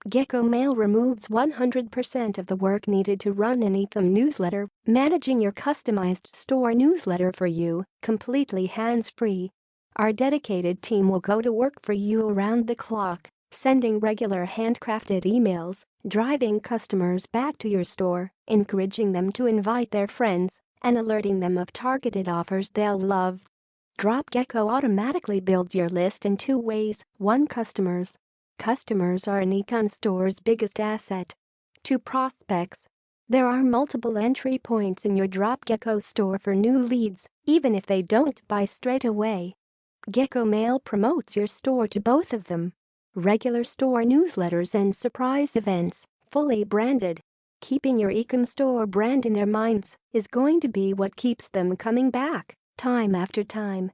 Gecko Mail removes 100% of the work needed to run an eCom newsletter, managing your customized store newsletter for you, completely hands-free. Our dedicated team will go to work for you around the clock, sending regular handcrafted emails, driving customers back to your store, encouraging them to invite their friends, and alerting them of targeted offers they'll love. Drop Gecko automatically builds your list in 2 ways. 1. Customers. Customers are an eCom store's biggest asset. 2. Prospects. There are multiple entry points in your Drop Gecko store for new leads, even if they don't buy straight away. Gecko Mail promotes your store to both of them. Regular store newsletters and surprise events, fully branded. Keeping your eCom store brand in their minds is going to be what keeps them coming back, time after time.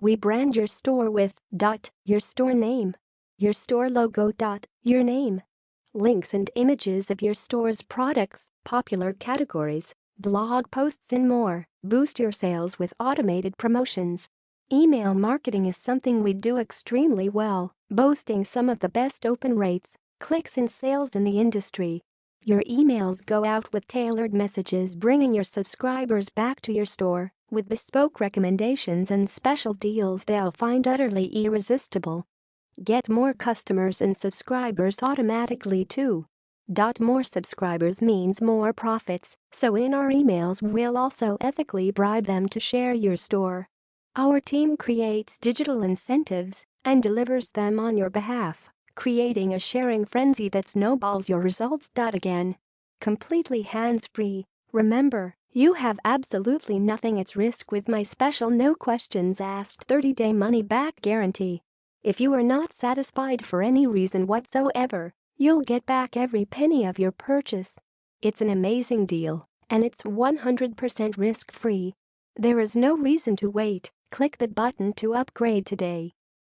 We brand your store with your store name, your store logo. Your name. Links and images of your store's products, popular categories, blog posts and more. Boost your sales with automated promotions. Email marketing is something we do extremely well, boasting some of the best open rates, clicks and sales in the industry. Your emails go out with tailored messages bringing your subscribers back to your store with bespoke recommendations and special deals they'll find utterly irresistible. Get more customers and subscribers automatically too. More subscribers means more profits, so in our emails we'll also ethically bribe them to share your store. Our team creates digital incentives and delivers them on your behalf, creating a sharing frenzy that snowballs your results. Again. Completely hands-free. Remember, you have absolutely nothing at risk with my special no questions asked 30-day money-back guarantee. If you are not satisfied for any reason whatsoever, you'll get back every penny of your purchase. It's an amazing deal, and it's 100% risk-free. There is no reason to wait. Click the button to upgrade today.